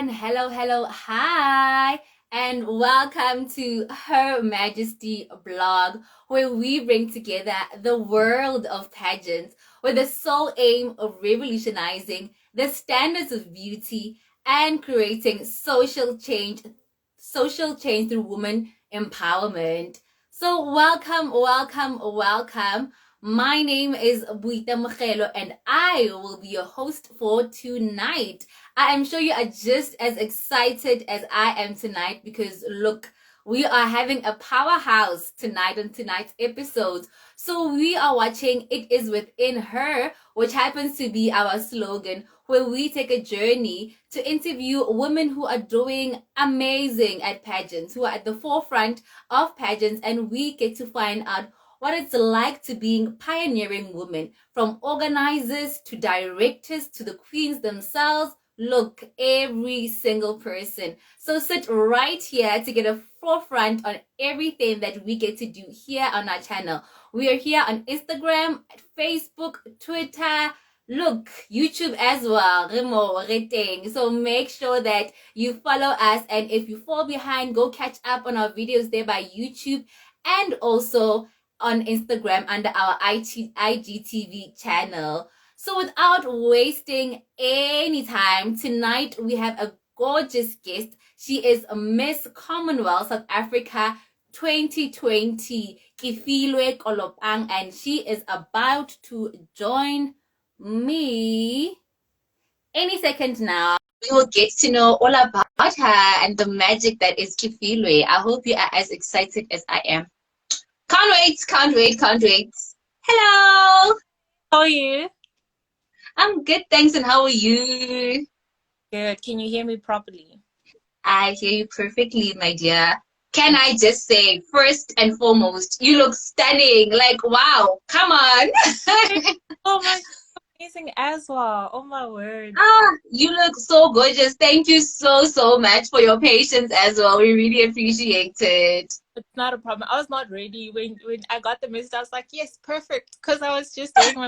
everyone. Hello, hi, and welcome to Her Majesty blog, where we bring together the world of pageants with the sole aim of revolutionizing the standards of beauty and creating social change through women empowerment. So welcome. My name is Buita Mkhelo and I will be your host for tonight. I am sure you are just as excited as I am tonight because look, we are having a powerhouse tonight on tonight's episode. So we are watching It Is Within Her, which happens to be our slogan, where we take a journey to interview women who are doing amazing at pageants, who are at the forefront of pageants, and we get to find out what it's like to being pioneering women, from organizers to directors to the queens themselves. Look, every single person. So sit right here to get a forefront on everything that we get to do here on our channel. We are here on Instagram, Facebook, Twitter, look, YouTube as well. So make sure that you follow us, and if you fall behind, go catch up on our videos there by YouTube and also on Instagram under our IGTV channel. So without wasting any time, tonight we have a gorgeous guest. She is Miss Commonwealth South Africa 2020, Kefiloe Kolopang, and she is about to join me any second now. We will get to know all about her and the magic that is Kefiloe. I hope you are as excited as I am. Can't wait. Hello. How are you? I'm good, thanks. And how are you? Good. Can you hear me properly? I hear you perfectly, my dear. Can I just say, first and foremost, you look stunning. Like, wow, come on. Oh my, amazing as well. Oh my word. You look so gorgeous. Thank you so much for your patience as well. We really appreciate it. It's not a problem. I was not ready when I got the message. I was like, yes, perfect. Because I was just doing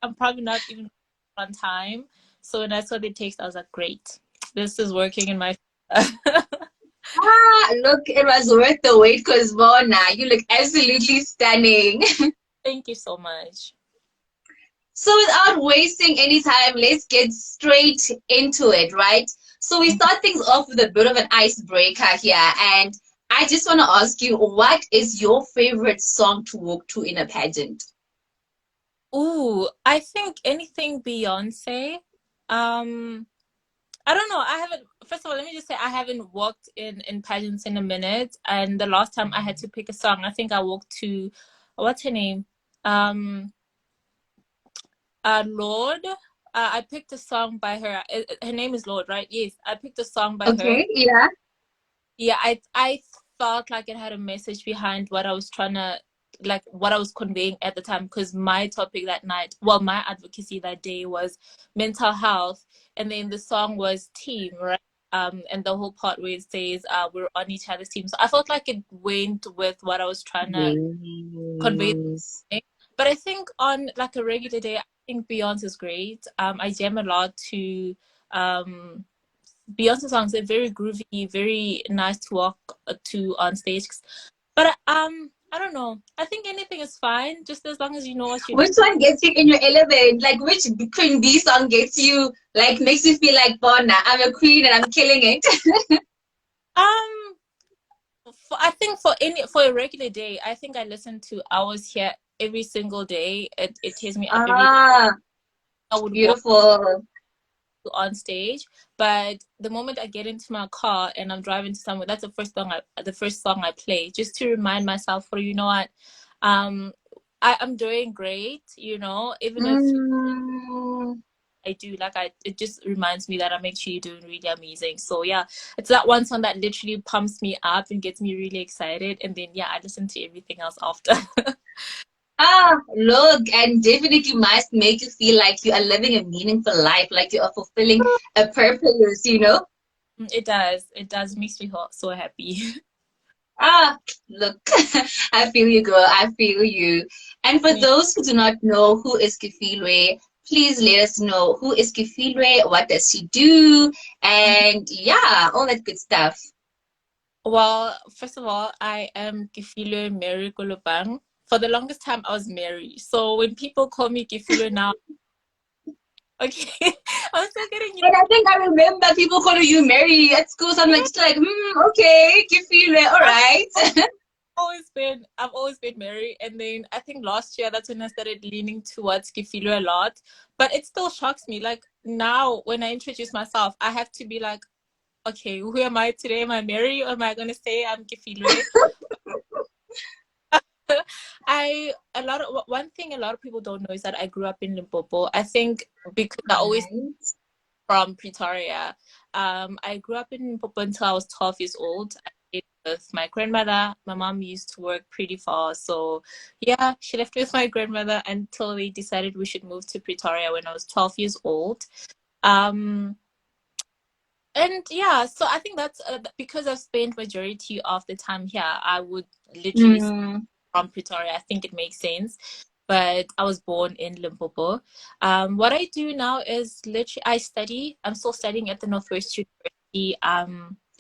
I'm probably not even on time. So when I saw the text, I was like, great. This is working in my Look, it was worth the wait because Mona, you look absolutely stunning. Thank you so much. So without wasting any time, let's get straight into it, right? So we start things off with a bit of an icebreaker here, and I just want to ask you, what is your favorite song to walk to in a pageant? Ooh, I think anything Beyonce. I don't know. First of all, let me just say I haven't walked in pageants in a minute. And the last time I had to pick a song, I think I walked to, what's her name? Lorde. I picked a song by her. Her name is Lorde, right? Yes, I picked a song by her. Okay, yeah. Yeah, I felt like it had a message behind what I was trying to, like what I was conveying at the time, because my topic that night, well, my advocacy that day was mental health, and then the song was team, right? And the whole part where it says we're on each other's team. So I felt like it went with what I was trying to convey. But I think on like a regular day, I think Beyonce is great. I jam a lot to Beyonce songs. They're very groovy, very nice to walk to on stage. But I don't know. I think anything is fine, just as long as you know what you're doing. Which one gets you in your element? Like, which Queen Bee song gets you, like, makes you feel like, Bona, I'm a queen and I'm killing it? I think for a regular day, I think I listen to Hours Here every single day. It tears me up every day. I would beautiful. On stage, but the moment I get into my car and I'm driving to somewhere, that's the first song I play, just to remind myself, for you know what, I'm doing great, you know, even if I do, it just reminds me that I'm actually doing really amazing. So yeah, it's that one song that literally pumps me up and gets me really excited, and then yeah, I listen to everything else after. Look, and definitely must make you feel like you are living a meaningful life, like you are fulfilling a purpose, you know? It does. It makes me so happy. Look, I feel you, girl. I feel you. And for those who do not know who is Kefiloe, please let us know who is Kefiloe, what does she do, and yeah, all that good stuff. Well, first of all, I am Kefiloe Mary Kolopang. For the longest time, I was Mary. So when people call me Kefiloe now, okay, I'm still getting And I think I remember people calling you Mary at school, so I'm like, yeah, just like, okay, Kefiloe, all I've right. always been Mary. And then I think last year that's when I started leaning towards Kefiloe a lot. But it still shocks me. Like now when I introduce myself, I have to be like, okay, who am I today? Am I Mary or am I gonna say I'm Kefiloe? One thing a lot of people don't know is that I grew up in Limpopo. I think because I always Right. from Pretoria. I grew up in Limpopo until I was 12 years old. I stayed with my grandmother. My mom used to work pretty far, so yeah, she left with my grandmother until we decided we should move to Pretoria when I was 12 years old. Um, and yeah, so I think that's because I've spent majority of the time here. I would literally Mm, from Pretoria. I think it makes sense. But I was born in Limpopo. What I do now is literally I study. I'm still studying at the Northwest University.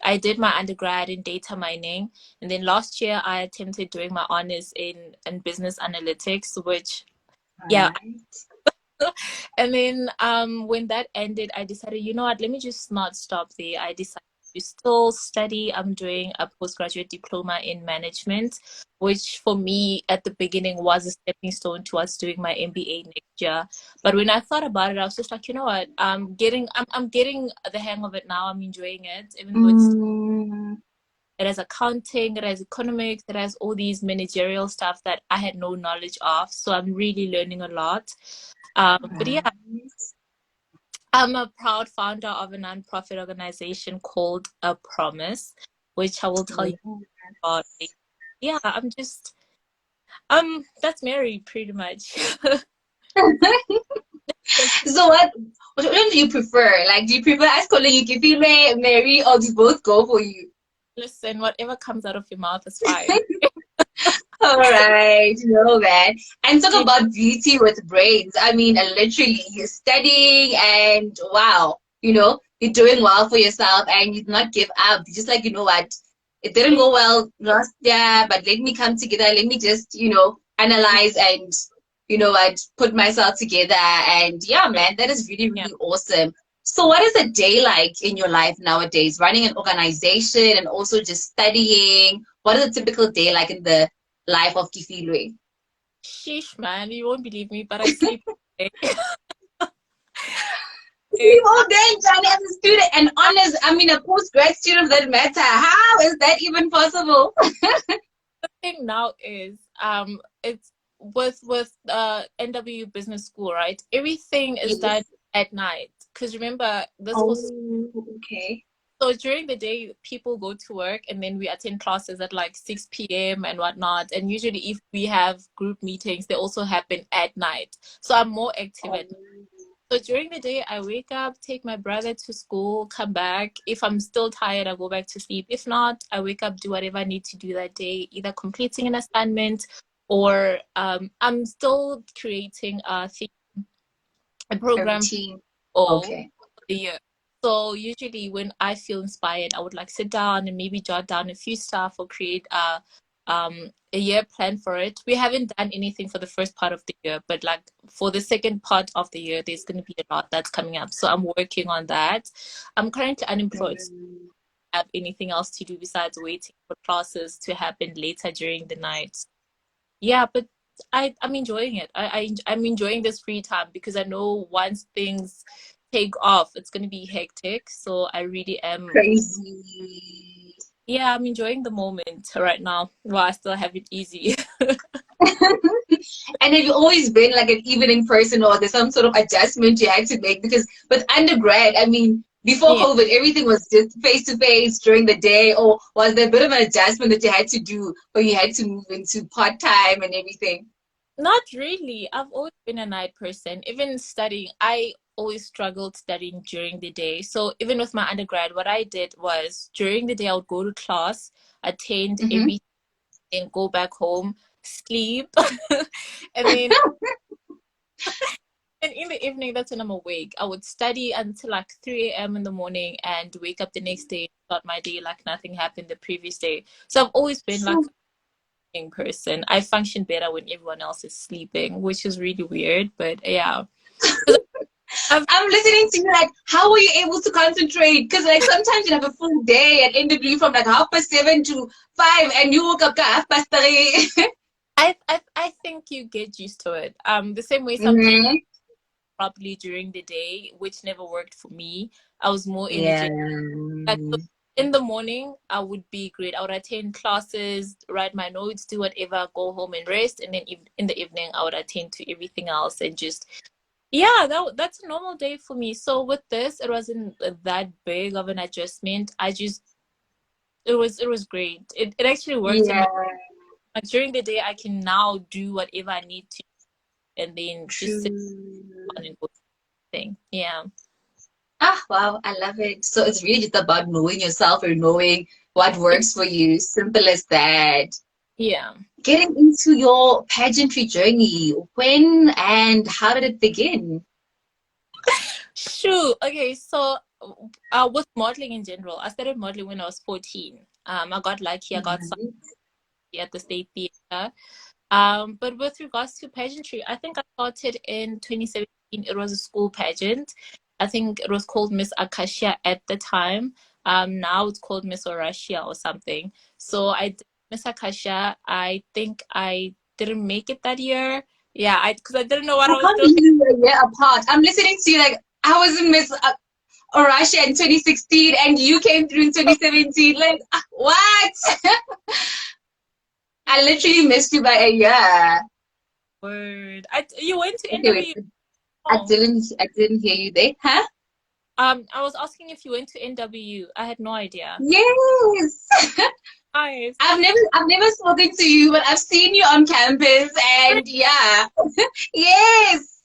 I did my undergrad in data mining, and then last year I attempted doing my honors in business analytics, which yeah, right. and then when that ended, I decided, you know what, let me just not stop there. I decided to still study. I'm doing a postgraduate diploma in management, which for me at the beginning was a stepping stone towards doing my MBA next year. But when I thought about it, I was just like, you know what, I'm getting the hang of it now. I'm enjoying it, even though Mm, it has accounting, it has economics, it has all these managerial stuff that I had no knowledge of. So I'm really learning a lot. But yeah, right. I'm a proud founder of a nonprofit organization called A Promise, which I will tell you Oh. about. Yeah, I'm just that's Mary pretty much. So what one do you prefer? Like, do you prefer us calling you Kefiloe, Mary, or do both go for you? Listen, whatever comes out of your mouth is fine. All right, you know that. And talk Yeah, about beauty with brains. I mean, literally, you're studying and wow, you're doing well for yourself and you did not give up. You're just like, you know what? It didn't go well last year, but let me come together. Let me just, analyze and, what, put myself together. And yeah, man, that is really, yeah. really awesome. So, what is a day like in your life nowadays? Running an organization and also just studying. What is a typical day like in the life of Kefiloe? Sheesh, man, you won't believe me, but I sleep. Sleep all day, Johnny, as a student and honors. I mean, a postgrad student for that matter. How is that even possible? Thing now is it's with NW Business School, right? Everything is done Yes. at night. Because remember, this Oh, was okay. so during the day people go to work and then we attend classes at like 6 p.m. and whatnot. And usually if we have group meetings, they also happen at night. So I'm more active Oh, at night. So during the day, I wake up, take my brother to school, come back. If I'm still tired, I go back to sleep. If not, I wake up, do whatever I need to do that day, either completing an assignment or I'm still creating a a program routine. all Okay. the year. So usually when I feel inspired, I would like sit down and maybe jot down a few stuff or create a year plan for it. We haven't done anything for the first part of the year, but like for the second part of the year, there's going to be a lot that's coming up. So I'm working on that. I'm currently unemployed. So Mm. I don't have anything else to do besides waiting for classes to happen later during the night. Yeah, but I'm enjoying it. I'm enjoying this free time because I know once things take off, it's gonna be hectic. So I really am. Crazy. Yeah, I'm enjoying the moment right now while I still have it easy. And have you always been like an evening person, or there's some sort of adjustment you had to make? Because with undergrad, I mean, before Yeah, COVID, everything was just face to face during the day, or was there a bit of an adjustment that you had to do or you had to move into part time and everything? not really. I've always been a night person. Even studying, I always struggled studying during the day. So even with my undergrad, what I did was during the day I would go to class, attend Mm-hmm. everything, go back home, sleep, and then And in the evening, that's when I'm awake. I would study until like 3 a.m. in the morning and wake up the next day, start my day like nothing happened the previous day. So I've always been like a morning person. I function better when everyone else is sleeping, which is really weird, but yeah. 'Cause I've I'm listening to you like, how were you able to concentrate? Because like sometimes you have a full day at interview from like 7:30 to 5, and you woke up at 3:30. I think you get used to it. The same way some people Mm-hmm. probably during the day, which never worked for me. I was more Yeah. energetic. Like so in the morning, I would be great. I would attend classes, write my notes, do whatever, go home and rest, and then in the evening, I would attend to everything else and just yeah, that's a normal day for me. So with this, it wasn't that big of an adjustment. I just it was great. It actually worked in Yeah. my like during the day. I can now do whatever I need to, and then just sit True. down and go thing. Yeah. Ah, wow, I love it. So it's really just about knowing yourself and knowing what works for you. Simple as that. Yeah. Getting into your pageantry journey, when and how did it begin? Sure. Okay. So, with modeling in general, I started modeling when I was 14. I got lucky. I got something Right. at the State Theatre. But with regards to pageantry, I think I started in 2017. It was a school pageant. I think it was called Miss Acacia at the time. Now it's called Miss Orashia or something. So I did Miss Acacia. I think I didn't make it that year. Yeah, I because I didn't know what I I was can't doing. believe we're a year apart. I'm listening to you like I was in Miss Russia in 2016 and you came through in 2017. Like, what? I literally missed you by a year. Word. You went to Okay, wait. NW. Oh. I didn't hear you there. Huh? I was asking if you went to NW. I had no idea. Yes. Nice. I've never spoken to you, but I've seen you on campus and yeah. Yes.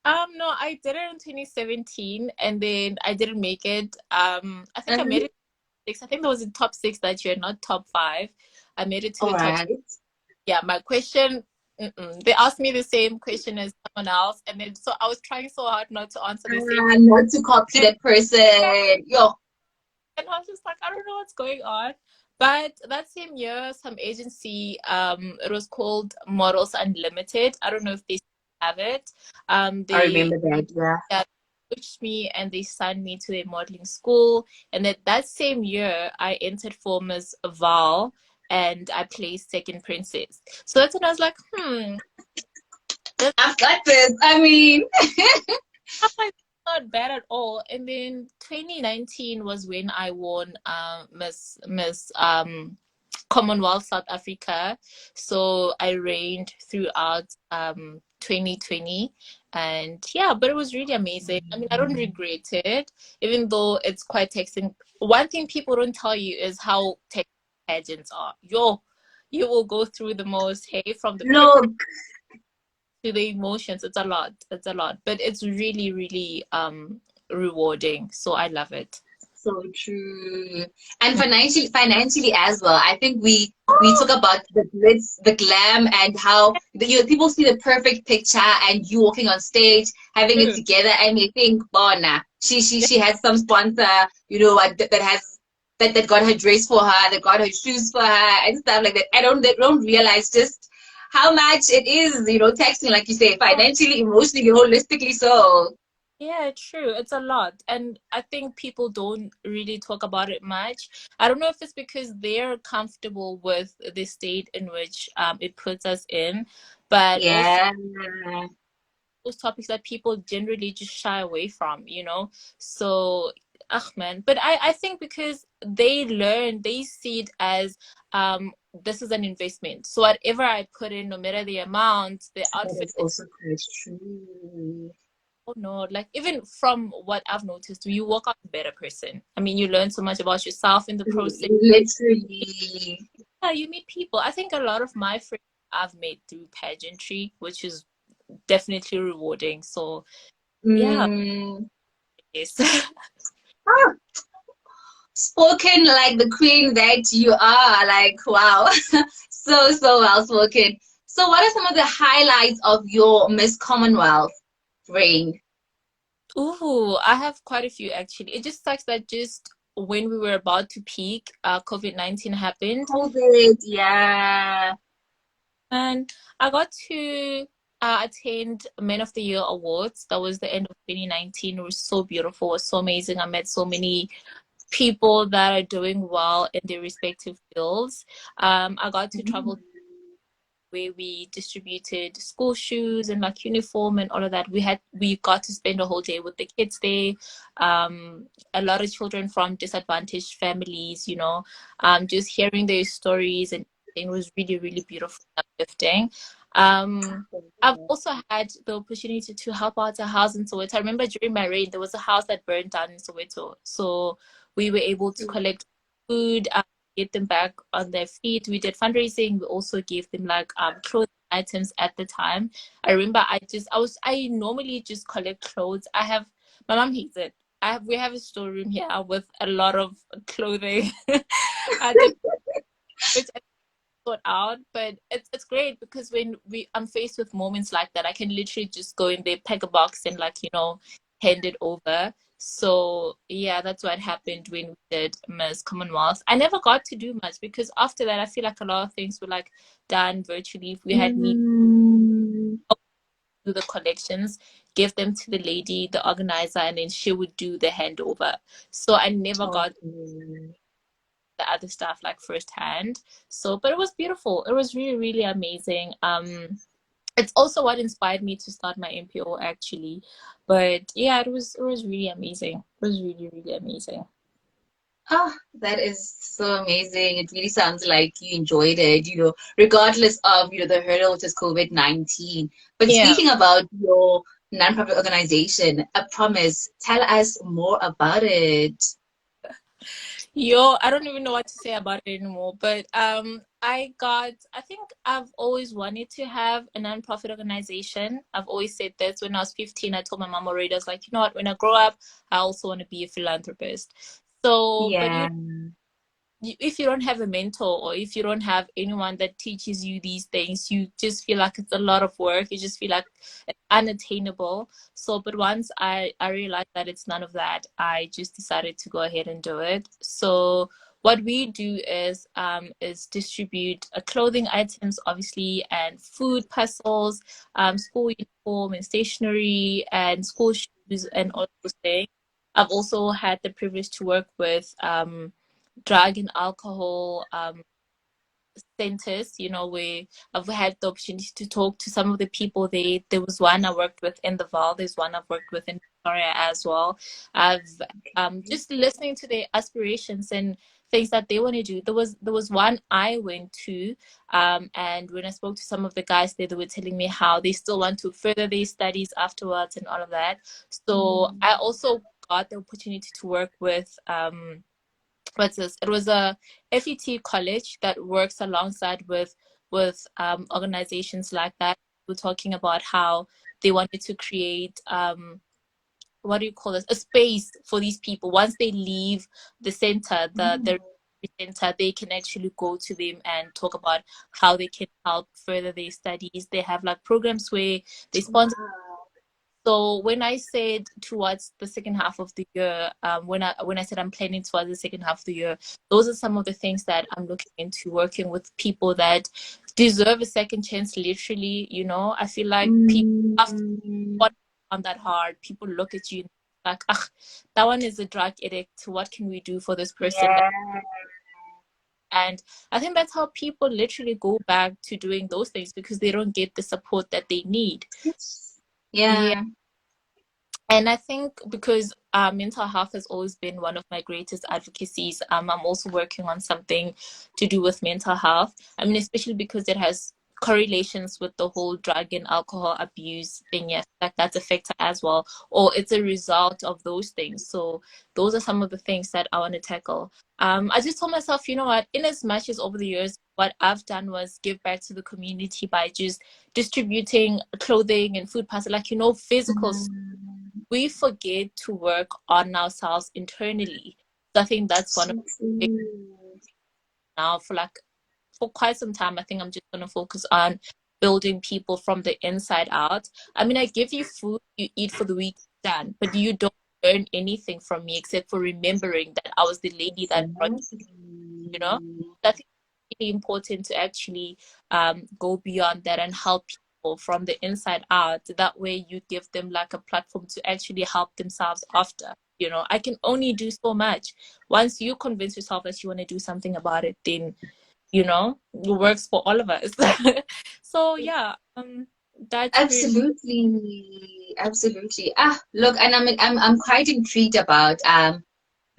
No, I did it in 2017 and then I didn't make it. I think I made Mhm. it six. I think there was a top six that year, not top five. I made it to All the top. right. Yeah, my question, they asked me the same question as someone else, and then so I was trying so hard not to answer the same question. Not to copy that person. Yo. And I was just like, I don't know what's going on. But that same year, some agency, it was called Models Unlimited. I don't know if they still have it. I They remember that, yeah. yeah, coached me and they signed me to a modeling school. And that same year, I entered for Miss Val and I placed second princess. So that's when I was like, that's I've got this. I mean, like not bad at all. And then 2019 was when I won Miss Commonwealth South Africa. So I reigned throughout 2020 and yeah, but it was really amazing. I mean, I don't regret it, even though it's quite taxing. One thing people don't tell you is how taxing pageants are. You will go through the most, hey, from the prep look. to the emotions. It's a lot. It's a lot. But it's really, really rewarding. So I love it. So true. And financially as well. I think we talk about the glitz, the glam, and how people see the perfect picture and you walking on stage, having it True. together, and they think, oh nah, she has some sponsor, that has that got her dress for her, that got her shoes for her, and stuff like that. They don't realize just how much it is, taxing, like you say, financially, emotionally, holistically. So Yeah, true. It's a lot. And I think people don't really talk about it much. I don't know if it's because they're comfortable with the state in which it puts us in, but also yeah. those topics that people generally just shy away from. So, ugh, man. But I think because they see it as this is an investment. So whatever I put in, no matter the amount, the That outfit, is also quite true. oh no, like even from what I've noticed, you walk out a better person. I mean, you learn so much about yourself in the process. Literally. Yeah, you meet people. I think a lot of my friends I've made through pageantry, which is definitely rewarding. So yeah, Mm. yes. Ah, spoken like the queen that you are. Like, wow. So, so well spoken. So what are some of the highlights of your Miss Commonwealth reign? Ooh, I have quite a few actually. It just sucks that just when we were about to peak, COVID-19 happened. COVID, yeah. And I got to attend Men of the Year Awards. That was the end of 2019. It was so beautiful. It was so amazing. I met so many people that are doing well in their respective fields. I got to travel where we distributed school shoes and like uniform and all of that. We got to spend a whole day with the kids there. A lot of children from disadvantaged families, just hearing their stories and it was really, really beautiful and uplifting. I've also had the opportunity to help out a house in Soweto. I remember during my reign, there was a house that burned down in Soweto. So we were able to collect food, get them back on their feet. We did fundraising. We also gave them like clothing items at the time. I remember I normally just collect clothes. My mom hates it. We have a storeroom here with a lot of clothing. I did which I sort out, but it's great because when I'm faced with moments like that, I can literally just go in there, pack a box and like, hand it over. So yeah, that's what happened when we did Miss Commonwealth. I never got to do much because after that, I feel like a lot of things were like done virtually. If we had me Mm. do the collections, give them to the lady, the organizer, and then she would do the handover. So I never got Okay. the other stuff like firsthand. So, but it was beautiful. It was really, really amazing. It's also what inspired me to start my MPO actually. But yeah, it was really amazing. It was really, really amazing. Oh, that is so amazing. It really sounds like you enjoyed it, regardless of, the hurdle which is COVID-19. But Yeah. speaking about your nonprofit organization, A Promise, tell us more about it. I don't even know what to say about it anymore. But I think I've always wanted to have a nonprofit organization. I've always said this. When I was 15, I told my mom already, I was like, you know what, when I grow up, I also want to be a philanthropist. So, but Yeah. if you don't have a mentor or if you don't have anyone that teaches you these things, you just feel like it's a lot of work. You just feel like it's unattainable. So, but once I realized that it's none of that, I just decided to go ahead and do it. So what we do is distribute clothing items, obviously, and food parcels, school uniform and stationery and school shoes and all those things. I've also had the privilege to work with drug and alcohol centers, where I've had the opportunity to talk to some of the people there. There was one I worked with in the Val, there's one I've worked with in Victoria as well. I've just listening to their aspirations and things that they want to do. There was one I went to, and when I spoke to some of the guys there, they were telling me how they still want to further their studies afterwards and all of that. So I also got the opportunity to work with what's this? It was a FET college that works alongside with organizations like that. We're talking about how they wanted to create what do you call this? A space for these people. Once they leave the center, the center, they can actually go to them and talk about how they can help further their studies. They have like programs where they sponsor. So when I said towards the second half of the year, when I said I'm planning towards the second half of the year, those are some of the things that I'm looking into, working with people that deserve a second chance. Literally, I feel like people after Mm. what on that hard, people look at you like, ah, that one is a drug addict. What can we do for this person? Yeah. And I think that's how people literally go back to doing those things because they don't get the support that they need. Yeah. Yeah. And I think because mental health has always been one of my greatest advocacies, I'm also working on something to do with mental health. I mean, especially because it has correlations with the whole drug and alcohol abuse thing. Yes, like that's a factor as well, or it's a result of those things. So those are some of the things that I want to tackle. I just told myself, you know what, in as much as over the years, what I've done was give back to the community by just distributing clothing and food parcels, like, physical. We forget to work on ourselves internally. So I think that's one of So the true. now for quite some time. I think I'm just gonna focus on building people from the inside out. I mean, I give you food, you eat for the week, done, but you don't learn anything from me except for remembering that I was the lady that brought you, know. I think it's really important to actually go beyond that and help people from the inside out. That way you give them like a platform to actually help themselves after. You know, I can only do so much. Once you convince yourself that you want to do something about it, then you know it works for all of us. So yeah, that's pretty. Absolutely. Look, and I'm quite intrigued about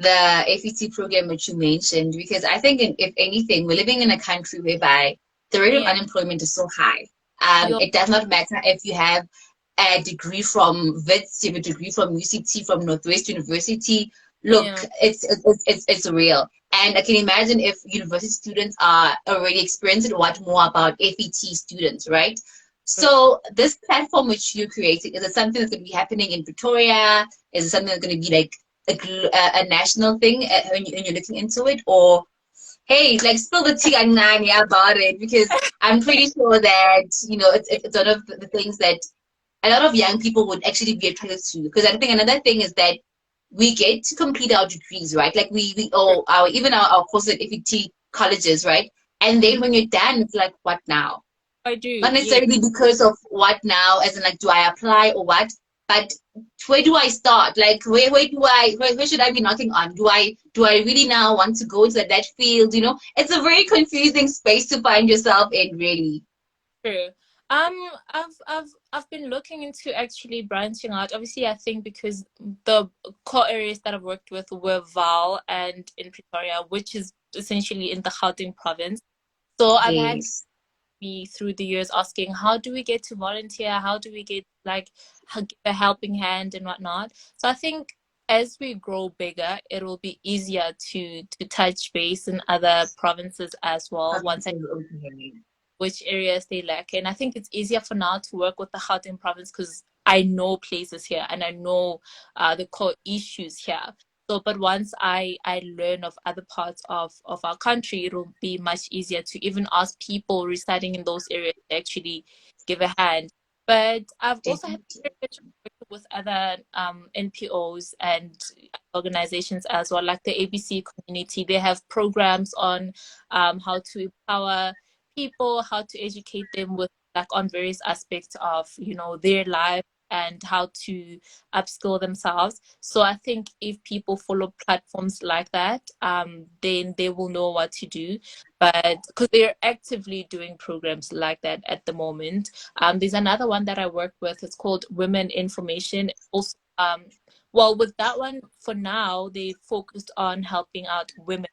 the FET program which you mentioned, because I think if anything, we're living in a country whereby the rate of Yeah, unemployment is so high. you're It does not matter if you have a degree from WITS, you have a degree from UCT, from Northwest University. Look, yeah, it's real. And I can imagine if university students are already experiencing, what more about FET students, right? So this platform which you're creating, is it something that's going to be happening in Pretoria? Is it something that's going to be like a national thing when you're looking into it? Or hey, like spill the tea about it, because I'm pretty sure that it's one of the things that a lot of young people would actually be attracted to. Because I think another thing is that we get to complete our degrees, right? Like we all our even our courses at FET colleges, right? And then when you're done, it's like, what now? I do. Not Yeah, necessarily because of what now, as in like, do I apply or what? But where do I start? Like, where should I be knocking on? Do I really now want to go into that field? It's a very confusing space to find yourself in, really. true. I've been looking into actually branching out. Obviously, I think because the core areas that I've worked with were Val and in Pretoria, which is essentially in the Gauteng province. So I've had Yes. me through the years asking, how do we get to volunteer? How do we get like give a helping hand and whatnot? So I think as we grow bigger, it will be easier to touch base in other provinces as well. Once I Okay. which areas they lack. And I think it's easier for now to work with the Gauteng province because I know places here and I know the core issues here. So, but once I learn of other parts of our country, it'll be much easier to even ask people residing in those areas to actually give a hand. But I've also had the Definitely. privilege of working with other NPOs and organizations as well, like the ABC community. They have programs on how to empower people, how to educate them with like on various aspects of their life and how to upskill themselves. So I think if people follow platforms like that, then they will know what to do. But because they're actively doing programs like that at the moment. There's another one that I work with. It's called Women Information. Also, well, with that one, for now, they focused on helping out women.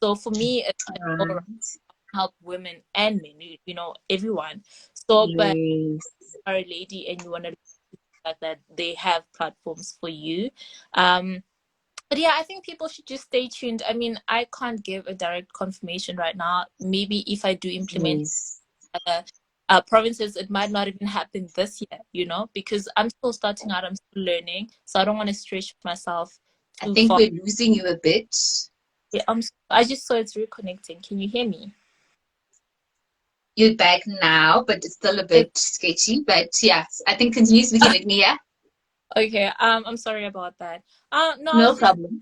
So for me, it's more Right. help women and men, everyone. So, but Yes. if you are a lady and you want to like that, they have platforms for you. Um, but yeah, I think people should just stay tuned. I mean, I can't give a direct confirmation right now. Maybe if I do implement Yes. other provinces, it might not even happen this year, because I'm still starting out, I'm still learning. So I don't want to stretch myself I too think far. we're losing you a bit. Yeah, I just saw it's reconnecting. Can you hear me? You're back now, but it's still a bit sketchy. But yes, I think continue speaking with me, yeah? Okay, I'm sorry about that. No, I No was just problem.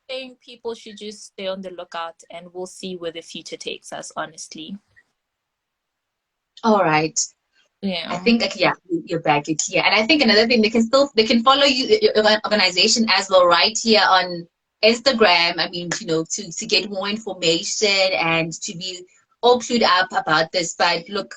saying people should just stay on the lookout and we'll see where the future takes us, honestly. All right. I Yeah. think, okay, yeah, you're back, you're clear. And I think another thing, they can follow your organization as well, right here on Instagram. I mean, to get more information and to be all clued up about this. But look,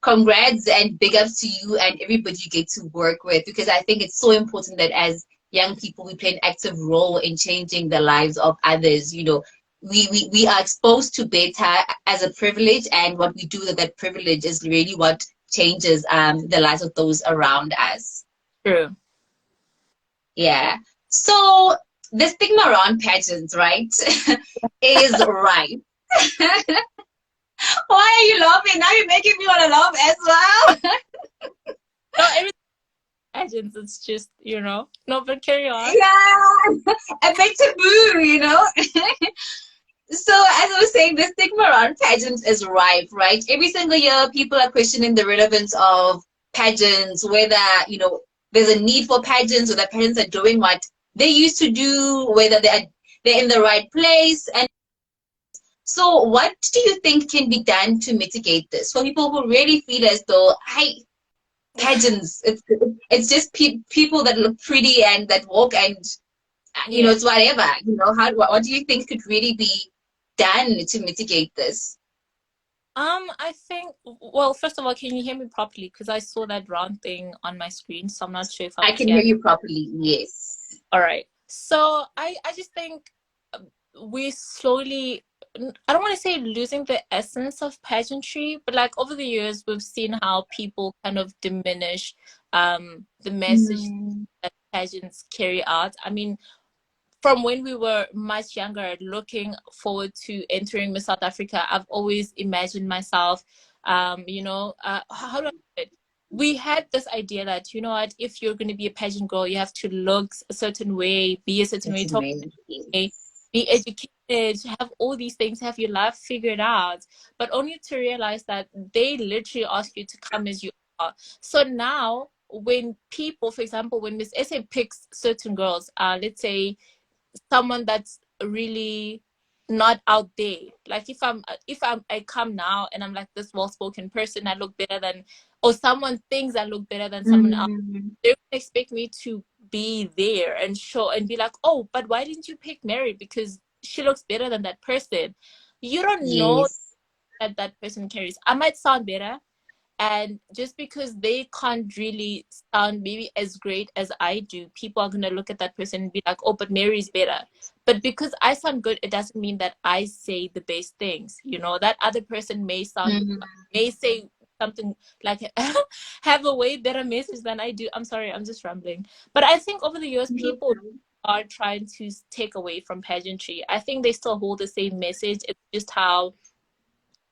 congrats and big ups to you and everybody you get to work with, because I think it's so important that as young people we play an active role in changing the lives of others. We are exposed to better as a privilege, and what we do with that privilege is really what changes the lives of those around us. True. Yeah. So the stigma around pageants, right, is right. Why are you laughing? Now you're making me want to laugh as well. No, everything pageants, it's just, no, but carry on. Yeah, a bit taboo. So as I was saying, the stigma around pageants is rife, right? Every single year, people are questioning the relevance of pageants, whether, there's a need for pageants, whether pageants are doing what they used to do, whether they're in the right place. And so what do you think can be done to mitigate this for people who really feel as though, hey, pageants, it's just people that look pretty and that walk and Yeah. it's whatever, what do you think could really be done to mitigate this? I think, well, first of all, can you hear me properly? Because I saw that round thing on my screen, so I'm not sure if I'm I can hear clear. you properly, yes. All right. So I just think we slowly, I don't want to say losing the essence of pageantry, but like over the years, we've seen how people kind of diminish the message Mm, that pageants carry out. I mean, from when we were much younger, looking forward to entering Miss South Africa, I've always imagined myself, how do I put it? We had this idea that, you know what, if you're going to be a pageant girl, you have to look a certain way, be a certain way, that's talk a amazing. certain way, be educated, have all these things, have your life figured out, but only to realize that they literally ask you to come as you are. So now, when people, for example, when Miss SA picks certain girls, let's say someone that's really not out there. Like if I come now and I'm like this well-spoken person, I look better than, or someone thinks I look better than someone else, Mm, they're gonna expect me to be there and show and be like, oh, but why didn't you pick Mary? Because she looks better than that person. You don't know yes. that that person carries. I might sound better, and just because they can't really sound maybe as great as I do, people are going to look at that person and be like, oh, but Mary's better. But because I sound good, it doesn't mean that I say the best things. You know, that other person Mm, may say something like, have a way better message than I do. I'm sorry, I'm just rambling. But I think over the years, people are trying to take away from pageantry. I think they still hold the same message. It's just how,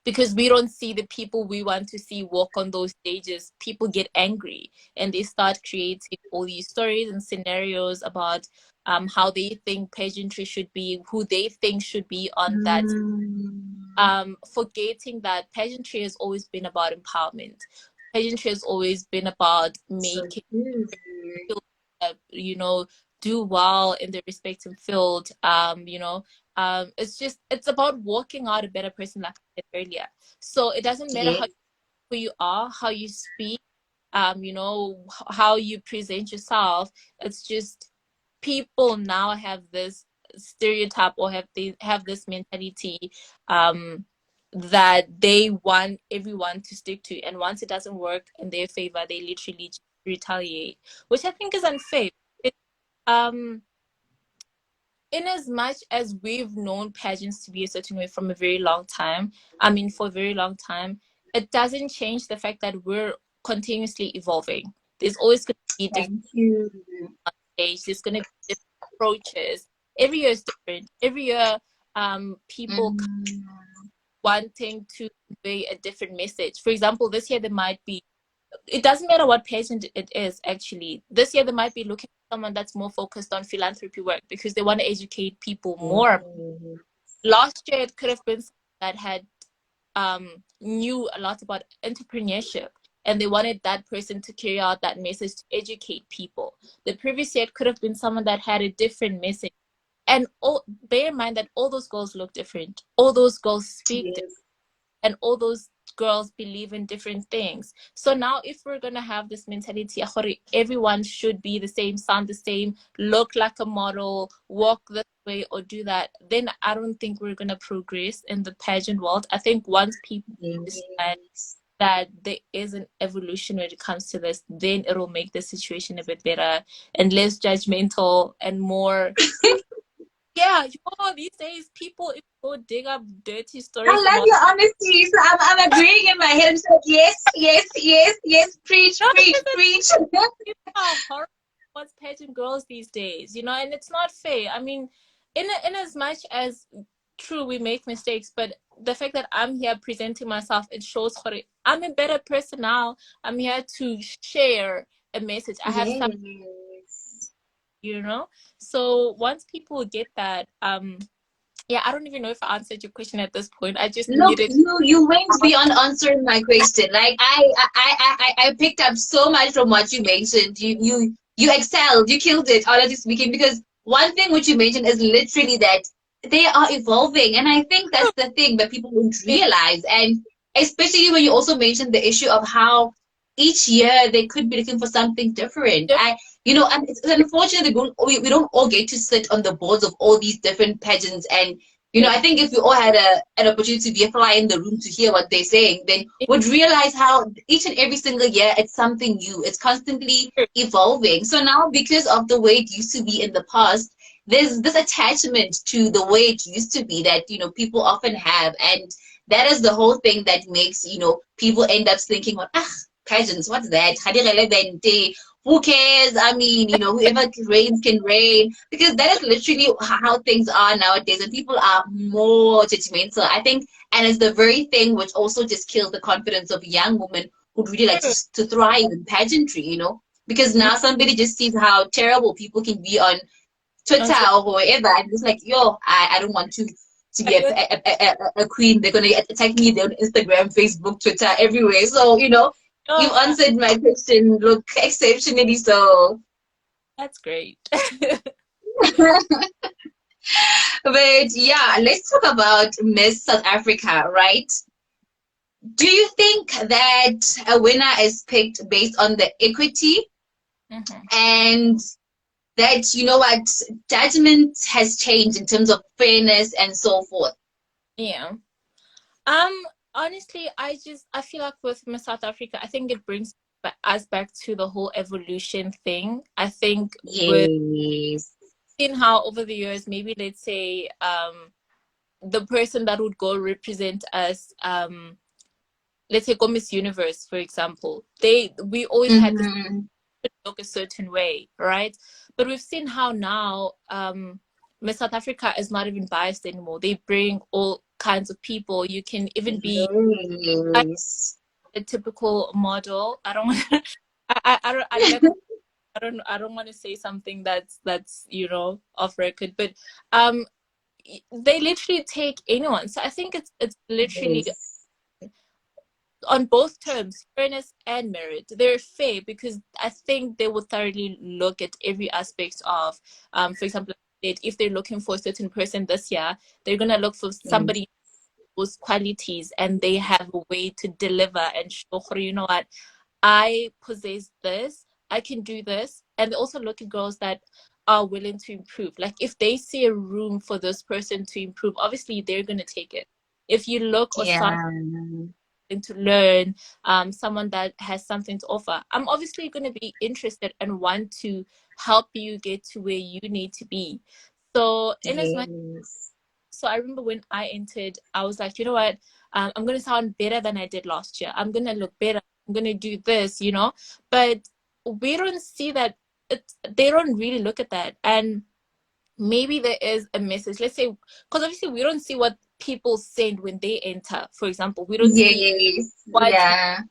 because we don't see the people we want to see walk on those stages, people get angry and they start creating all these stories and scenarios about how they think pageantry should be, who they think should be on that, mm, forgetting that pageantry has always been about empowerment. Pageantry has always been about so making true. people, do well in their respective field. It's about walking out a better person, like I said earlier. So it doesn't matter Yes. who you are, how you speak, how you present yourself. It's just people now have this stereotype, or they have this mentality um that they want everyone to stick to, and once it doesn't work in their favor, they literally just retaliate, which I think is unfair. It, um in as much as we've known pageants to be a certain way from a very long time, I mean, for a very long time, it doesn't change the fact that we're continuously evolving. There's always going to be different Thank you. stage. There's going to be different approaches. Every year is different. Every year, people Mm, wanting to convey a different message. For example, this year there might be, it doesn't matter what pageant it is, actually. This year they might be looking for someone that's more focused on philanthropy work because they want to educate people more. yes. Last year it could have been someone that had knew a lot about entrepreneurship, and they wanted that person to carry out that message to educate people. The previous year it could have been someone that had a different message. And bear in mind that all those girls look different, all those girls speak, Yes. and all those girls believe in different things. So now if we're going to have this mentality, everyone should be the same, sound the same, look like a model, walk this way or do that, then I don't think we're going to progress in the pageant world. I think once people understand Yes. that there is an evolution when it comes to this, then it'll make the situation a bit better and less judgmental and more. Yeah, these days people go dig up dirty I stories love about. your honesty. So I'm agreeing in my head. I'm just like, yes, yes, yes, yes. Preach, No, preach, because preach. people are horrible towards pageant girls these days, and it's not fair. I mean, in as much as true we make mistakes, but the fact that I'm here presenting myself, it shows I'm a better person now. I'm here to share a message. I have some, Yes. you know. So once people get that, Yeah, I don't even know if I answered your question at this point. I just Look, needed. you went beyond answering my question. Like I picked up so much from what you mentioned. You excelled. You killed it, honestly speaking. Because one thing which you mentioned is literally that they are evolving, and I think that's the thing that people don't realize. And especially when you also mentioned the issue of how each year they could be looking for something different. And it's unfortunate that we don't all get to sit on the boards of all these different pageants and I think if we all had an opportunity to be a fly in the room to hear what they're saying, then would realize how each and every single year it's something new. It's constantly evolving. So now, because of the way it used to be in the past, there's this attachment to the way it used to be that, people often have. And that is the whole thing that makes, people end up thinking, well, pageants, what's that? Who cares? I mean, whoever rains can rain because that is literally how things are nowadays, and people are more judgmental, I think, and it's the very thing which also just kills the confidence of young women who'd really like to thrive in pageantry, because now somebody just sees how terrible people can be on Twitter or wherever, and it's like, yo, I don't want to be a queen. They're gonna attack me on Instagram, Facebook, Twitter, everywhere. So you've answered my question, look, exceptionally so. That's great. But yeah, let's talk about Miss South Africa, right? Do you think that a winner is picked based on the equity and that, what, judgment has changed in terms of fairness and so forth? Yeah. Honestly, I feel like with Miss South Africa, I think it brings us back to the whole evolution thing. I think with Yes. seeing how over the years, maybe let's say the person that would go represent us, let's say go Miss Universe, for example, we always had this look a certain way, right? But we've seen how now Miss South Africa is not even biased anymore. They bring all kinds of people. You can even be Yes. a typical model. I don't want I don't I never I don't want to say something that's off record, but um they literally take anyone. So I think it's literally Yes. on both terms, fairness and merit. They're fair because I think they will thoroughly look at every aspect of, for example, if they're looking for a certain person this year, they're gonna look for somebody those qualities and they have a way to deliver and show, you know what, I possess this, I can do this. And they also look at girls that are willing to improve. Like if they see a room for this person to improve, obviously they're gonna take it. If you look or Yeah. to learn, someone that has something to offer, I'm obviously going to be interested and want to help you get to where you need to be. So in as much, Yes. so I remember when I entered, I was like, you know what, I'm going to sound better than I did last year. I'm going to look better. I'm going to do this, but we don't see that. They don't really look at that. And maybe there is a message, let's say, because obviously we don't see what people send when they enter. For example, we don't see Yes. what, Yeah.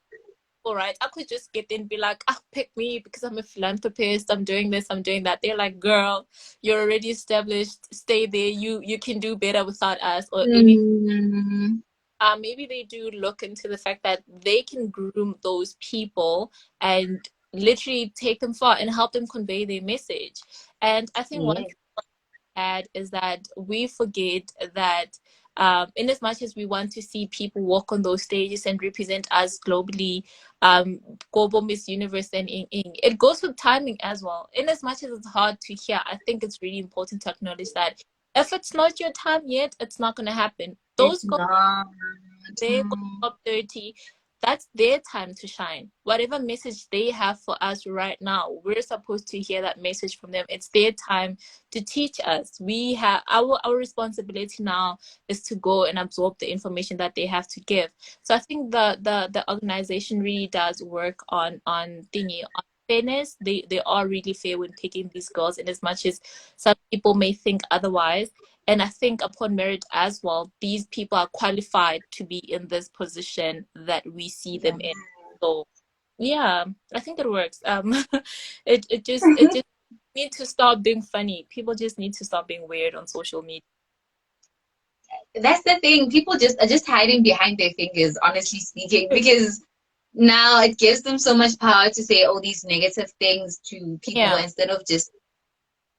all right, I could just get in and be like, pick me because I'm a philanthropist, I'm doing this, I'm doing that. They're like, girl, you're already established, stay there, you can do better without us or anything. Maybe they do look into the fact that they can groom those people and literally take them far and help them convey their message. And I think one Yes. thing add is that we forget that in as much as we want to see people walk on those stages and represent us globally, global Miss Universe and it goes with timing as well. In as much as it's hard to hear, I think it's really important to acknowledge that if it's not your time yet, it's not going to happen. It's Those girls, not. they go top 30, that's their time to shine. Whatever message they have for us right now, we're supposed to hear that message from them. It's their time to teach us. We have our responsibility now is to go and absorb the information that they have to give. So I think the organization really does work on thingy on fairness. They are really fair when picking these girls, in as much as some people may think otherwise. And I think upon merit as well, these people are qualified to be in this position that we see them in. So yeah, I think it works. It just need to stop being funny. People just need to stop being weird on social media. that's the thing. People just are just hiding behind their fingers, honestly speaking, because now it gives them so much power to say all these negative things to people Yeah, instead of just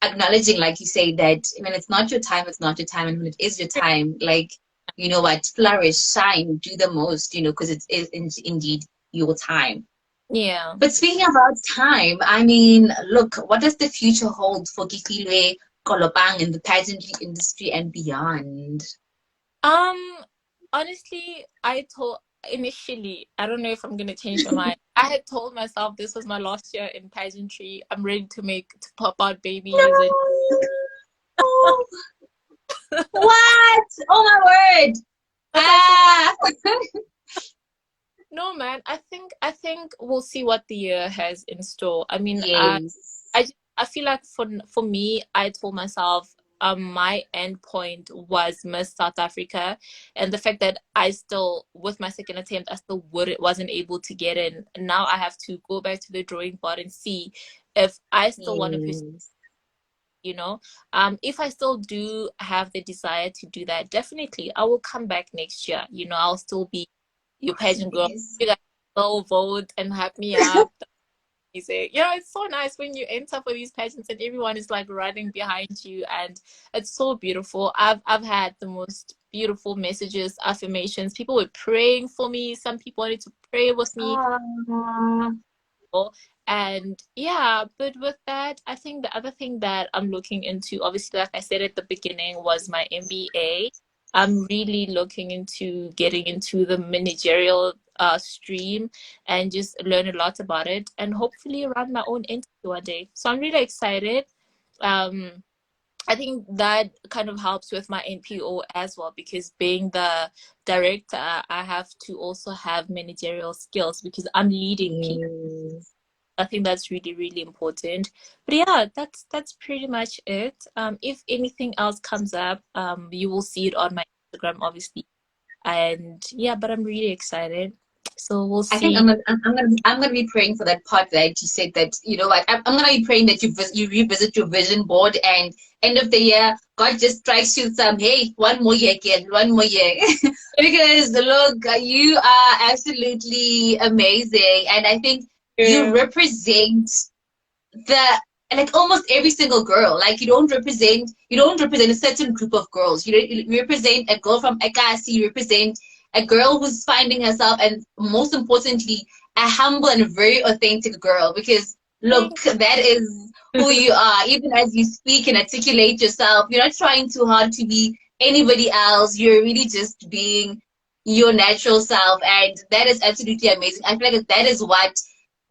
acknowledging, like you say, that when it's not your time, it's not your time, and when it is your time, like, you know what, flourish, shine, do the most, you know, because it is indeed your time. yeah. But speaking about time, I mean, look, what does the future hold for Kefiloe, Kolopang in the pageantry industry and beyond? Um, honestly, I told initially, I don't know if I'm gonna change my mind. I had told myself this was my last year in pageantry. I'm ready to pop out babies and No! What? Oh my word! that's also Ah! no man. I think we'll see what the year has in store. I mean, Yes. I feel like for me, I told myself my end point was Miss South Africa, and the fact that I still, with my second attempt, I still wasn't able to get in. And now I have to go back to the drawing board and see if I still want to pursue, Yes. you know. If I still do have the desire to do that, definitely I will come back next year. You know, I'll still be your pageant girl. Yes. You guys will vote and hype me up. You say, you know, it's so nice when you enter for these pageants and everyone is like running behind you, and it's so beautiful. I've had the most beautiful messages, affirmations. People were praying for me. Some people wanted to pray with me. Ah, And yeah, but with that, I think the other thing that I'm looking into, obviously, like I said at the beginning, was my MBA. I'm really looking into getting into the managerial stream and just learn a lot about it and hopefully run my own entity one day. So I'm really excited. Um, I think that kind of helps with my NPO as well, because being the director, I have to also have managerial skills because I'm leading people. yes. I think that's really, really important. But yeah, that's pretty much it. If anything else comes up, you will see it on my Instagram, obviously. And yeah, but I'm really excited. So we'll I think see. I'm gonna be praying for that part that you said that, you know what, I'm gonna be praying that you revisit your vision board, and end of the year God just strikes you some, hey, one more year again, one more year. Because look, you are absolutely amazing, and I think you Yeah. represent the, like, almost every single girl. Like, you don't represent a certain group of girls. You represent a girl from Ekasi, you represent a girl who's finding herself, and most importantly, a humble and very authentic girl. Because look, Thank that is who you are. Even as you speak and articulate yourself, you're not trying too hard to be anybody else. You're really just being your natural self, and that is absolutely amazing. I feel like that is what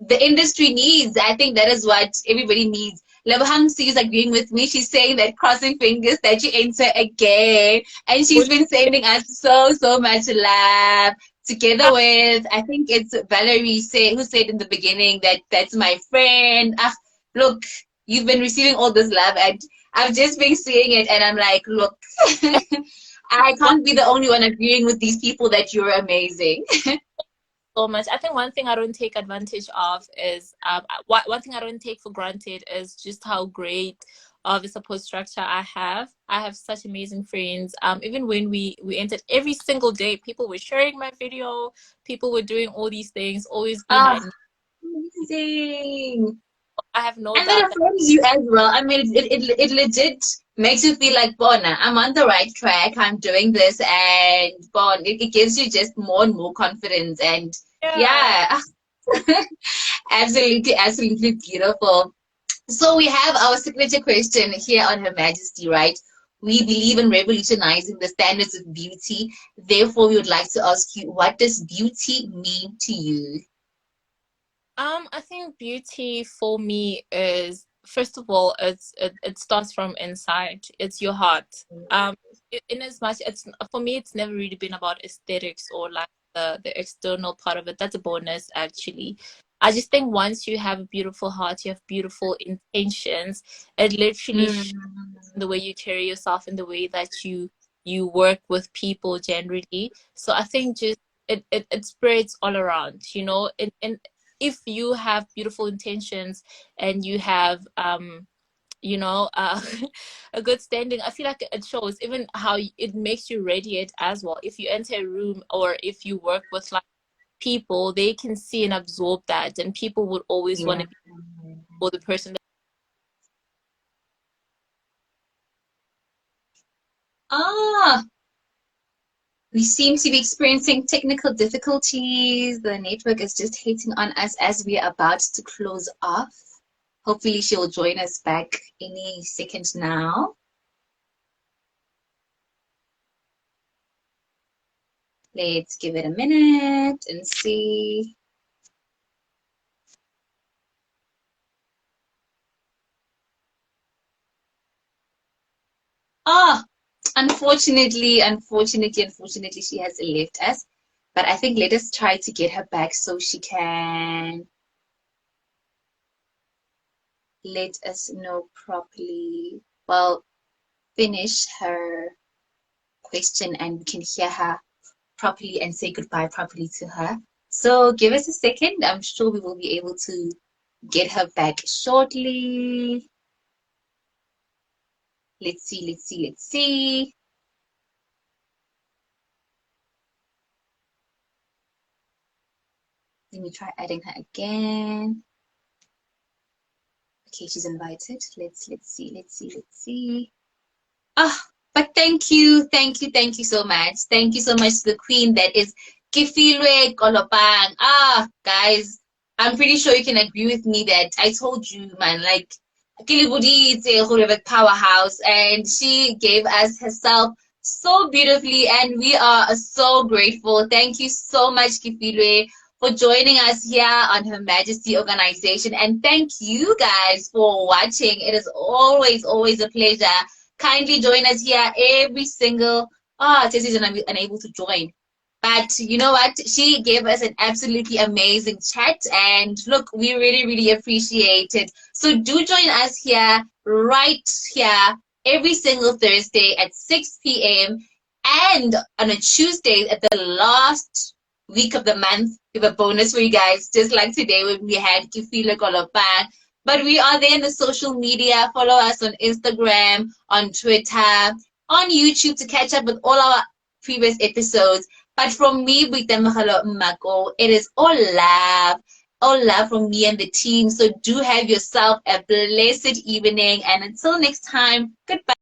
the industry needs. I think that is what everybody needs. Lebohang is agreeing with me. She's saying that, crossing fingers that you enter again. And she's been sending us so much love. Together with, I think it's Valerie who said in the beginning that that's my friend. Ah, look, you've been receiving all this love, and I've just been seeing it, and I'm like, look, I one can't be the only one agreeing with these people that you're amazing. so much. I think one thing I don't take advantage of is one thing I don't take for granted is just how great of a support structure I have. I have such amazing friends. Even when we entered every single day, people were sharing my video, people were doing all these things, always Ah, behind me. amazing. I have no And that doubt that affirms you as well. I mean, it legit makes you feel like, Bona, I'm on the right track. I'm doing this, and Bon, it gives you just more and more confidence. And yeah. yeah, absolutely beautiful. So we have our signature question here on Her Majesty, right? We believe in revolutionizing the standards of beauty. Therefore, we would like to ask you, what does beauty mean to you? I think beauty for me is, first of all, it starts from inside. It's your heart. In as much it's for me, it's never really been about aesthetics or like the external part of it. That's a bonus, actually. I just think once you have a beautiful heart, you have beautiful intentions. It literally shows Mm. in the way you carry yourself, in the way that you work with people generally. So I think just it spreads all around, you know. And if you have beautiful intentions and you have a good standing. I feel like it shows even how it makes you radiate as well. If you enter a room or if you work with like people, they can see and absorb that, and people would always want Yeah. to be for the person. Ah, we seem to be experiencing technical difficulties. The network is just hating on us as we are about to close off. Hopefully she'll join us back any second now. Let's give it a minute and see. Ah, unfortunately, she has left us. But I think let us try to get her back so she can let us know properly. Well, finish her question and we can hear her properly and say goodbye properly to her. So give us a second. I'm sure we will be able to get her back shortly. Let's see. Let me try adding her again. Okay, she's invited. Let's see. Ah, but thank you so much. Thank you so much to the queen that is Kefiloe Kolopang. Ah, guys, I'm pretty sure you can agree with me that I told you, man, like Kilibudi is a powerhouse, and she gave us herself so beautifully, and we are so grateful. Thank you so much, Kefiloe, for joining us here on Her Majesty organization, and thank you guys for watching. It is always a pleasure. Kindly join us here every single. Tessie's unable to join. But you know what? She gave us an absolutely amazing chat. And look, we really appreciate it. So do join us here, right here, every single Thursday at 6 p.m. And on a Tuesday at the last week of the month, we have a bonus for you guys, just like today when we had Kefiloe Kolopang. But we are there in the social media. Follow us on Instagram, on Twitter, on YouTube to catch up with all our previous episodes. But from me, Mako, it is all love from me and the team. So do have yourself a blessed evening. And until next time, goodbye.